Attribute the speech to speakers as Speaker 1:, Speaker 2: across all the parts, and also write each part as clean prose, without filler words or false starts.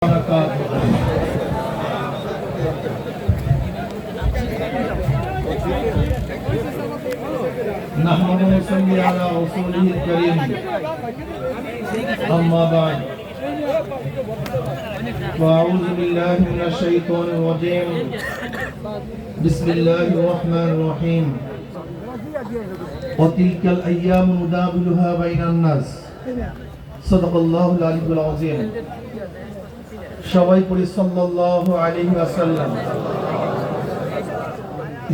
Speaker 1: نحمده ونصلي على رسوله الكريم أما بعد فأعوذ بالله من الشيطان الرجيم بسم الله الرحمن الرحيم وتلك الأيام نداولها بين الناس صدق الله العلي العظيم সবাই পড়ি সাল্লাল্লাহু আলাইহি ওয়াসাল্লাম।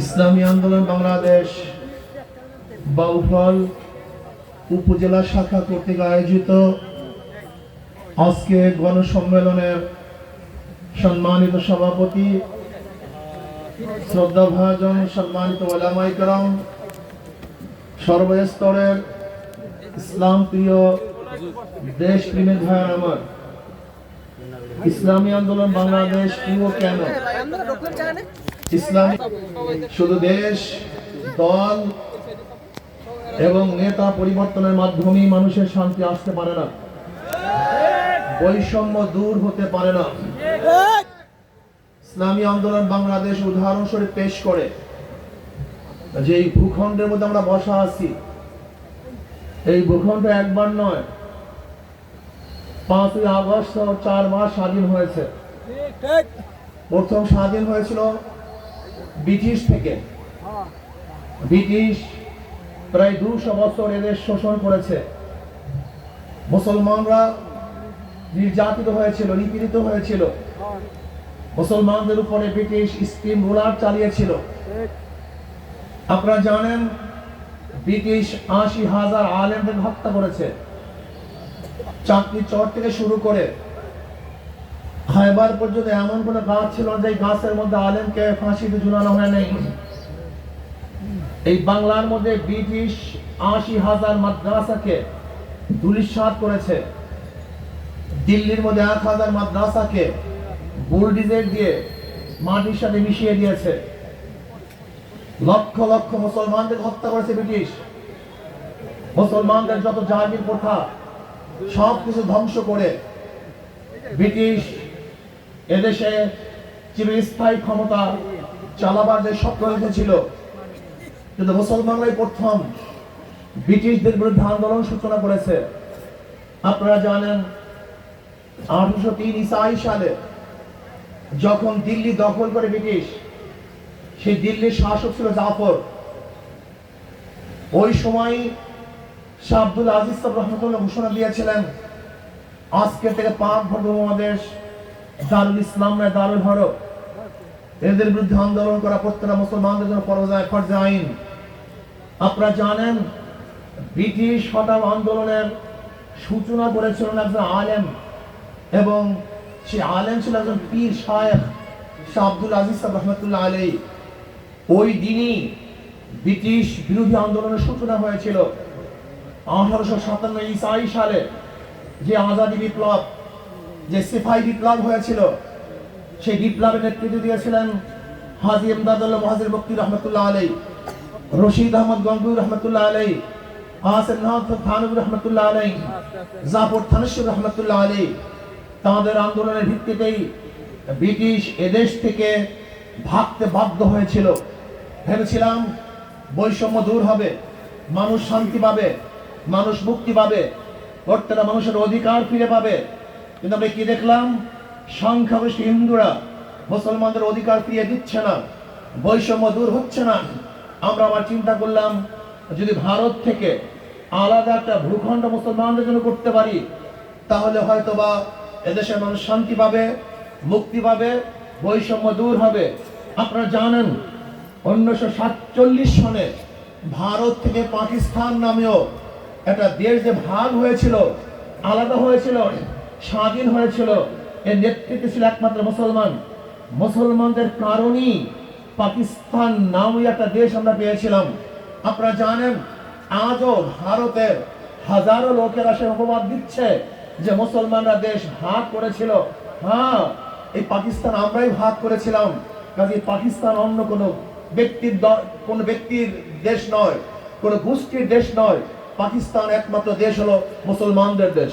Speaker 1: ইসলামী আন্দোলন বাংলাদেশ বাউফল উপজেলা শাখা কর্তৃক আয়োজিত আজকে গণসম্মেলনের সম্মানিত সভাপতি, শ্রদ্ধাভাজন সম্মানিত ওলামায়ে কেরাম, সর্বস্তরের ইসলাম প্রিয় দেশ প্রেমিক ভাইয়ের আমার, ইসলামী আন্দোলন বাংলাদেশ প্রিয় কেন? ইসলামী শুধু দেশ, দল এবং নেতা পরিবর্তনের মাধ্যমেই মানুষের শান্তি আসতে পারে না, বৈষম্য দূর হতে পারে না। ইসলামী আন্দোলন বাংলাদেশ উদাহরণস্বরূপ পেশ করে যে এই ভূখণ্ডের মধ্যে আমরা বসা আছি, এই ভূখণ্ড একবার নয়, 5ই আগস্ট 4 মাস স্বাধীন হয়েছে। প্রথম স্বাধীন হয়েছিল ব্রিটিশ থেকে। ব্রিটিশ প্রায় 200 বছর এদের শোষণ করেছে। মুসলমানরা নির্যাতিত হয়েছিল, নিপীড়িত হয়েছিল। মুসলমানদের উপরে ব্রিটিশ স্টিম রোলার চালিয়েছিল। আপনারা জানেন ব্রিটিশ 80,000 আলেমদের হত্যা করেছে। চাকরি চর থেকে শুরু করে খায়বার পর্যন্ত এমন কোন গাছ ছিল যে গাছের মধ্যে আলেমকে ফাঁসিতে ঝুলানো হয় নাই। এই বাংলার মধ্যে ব্রিটিশ 80,000 মাদ্রাসাকে ধূলিসাৎ করেছে। দিল্লির মধ্যে 1,000 মাদ্রাসাকে বুলডোজার দিয়ে মাটির সাথে মিশিয়ে দিয়েছে। লক্ষ লক্ষ মুসলমানদের হত্যা করেছে ব্রিটিশ। মুসলমানদের যত জাগির প্রথা সবকিছু ধ্বংস করে ব্রিটিশ এদেশে চিরস্থায়ী ক্ষমতা চালাবার যে স্বপ্ন রেখেছিল, কিন্তু মুসলমানরাই প্রথম ব্রিটিশদের বিরুদ্ধে আন্দোলন সূচনা করেছে। আপনারা জানেন 1803 ঈসাই সালে যখন দিল্লি দখল করে ব্রিটিশ, সেই দিল্লির শাসক ছিল জাফর। ওই সময় শাহ আব্দুল আজিজ সাহেব রহমতুল্লাহ ঘোষণা দিয়েছিলেন আজকে থেকে পাক উপমহাদেশ দারুল ইসলাম নয়, দারুল হরব। এদের বিরুদ্ধে আন্দোলন করা প্রত্যেকটা মুসলমানদের জন্য ফরজ আইন। আপনারা জানেন ব্রিটিশ হটাও আন্দোলনের সূচনা করেছিলেন একজন আলেম, এবং সেই আলেম ছিল একজন পীর শায়েখ শাহ আব্দুল আজিজ সাহেব রহমতুল্লাহ আলাইহি। ওই দিনই ব্রিটিশ বিরোধী আন্দোলনের সূচনা হয়েছিল। 1857 ঈসাই সালে যে আজাদী বিপ্লব, যে সিপাহী বিপ্লব হয়েছিল, সেই বিপ্লবের নেতৃত্ব দিয়েছিলেন হাজী ইমদাদুল্লাহ মুহাজির বক্তি রহমতুল্লাহ আলাইহি, রশিদ আহমদ গঙ্গুই রহমতুল্লাহ আলাইহি, আসিম নাথ থানভী রহমতুল্লাহ আলাইহি, জাফর থানশী রহমতুল্লাহ আলাইহি। তাদের আন্দোলনের ভিত্তিতেই ব্রিটিশ এদেশ থেকে ভাগতে বাধ্য হয়েছিল। ভেবেছিলাম বৈষম্য দূর হবে, মানুষ শান্তি পাবে, মানুষ মুক্তি পাবে, প্রত্যেকটা মানুষের অধিকার ফিরে পাবে। কিন্তু আমরা কি দেখলাম? সংখ্যাগরিষ্ঠ হিন্দুরা মুসলমানদের অধিকার ফিরিয়ে দিচ্ছে না, বৈষম্য দূর হচ্ছে না। আমরা আবার চিন্তা করলাম যদি ভারত থেকে আলাদা একটা ভূখণ্ড মুসলমানদের জন্য করতে পারি, তাহলে হয়তোবা এদেশের মানুষ শান্তি পাবে, মুক্তি পাবে, বৈষম্য দূর হবে। আপনারা জানেন 1947 সনে ভারত থেকে পাকিস্তান নামেও একটা দেশ যে ভাগ হয়েছিল, আলাদা হয়েছিল, স্বাধীন হয়েছিল, এর নেতৃত্বে ছিল একমাত্র মুসলমান। মুসলমানদের কারণেই পাকিস্তান নামে একটা দেশ আমরা পেয়েছিলাম। আপনারা জানেন আজও ভারতের হাজারো লোকেরা সে অপবাদ দিচ্ছে যে মুসলমানরা দেশ ভাগ করেছিল। হ্যাঁ, এই পাকিস্তান আমরাই ভাগ করেছিলাম, কাজে পাকিস্তান অন্য কোনো ব্যক্তির দেশ নয়, কোনো গোষ্ঠীর দেশ নয়। পাকিস্তান একমাত্র দেশ হলো মুসলমানদের দেশ।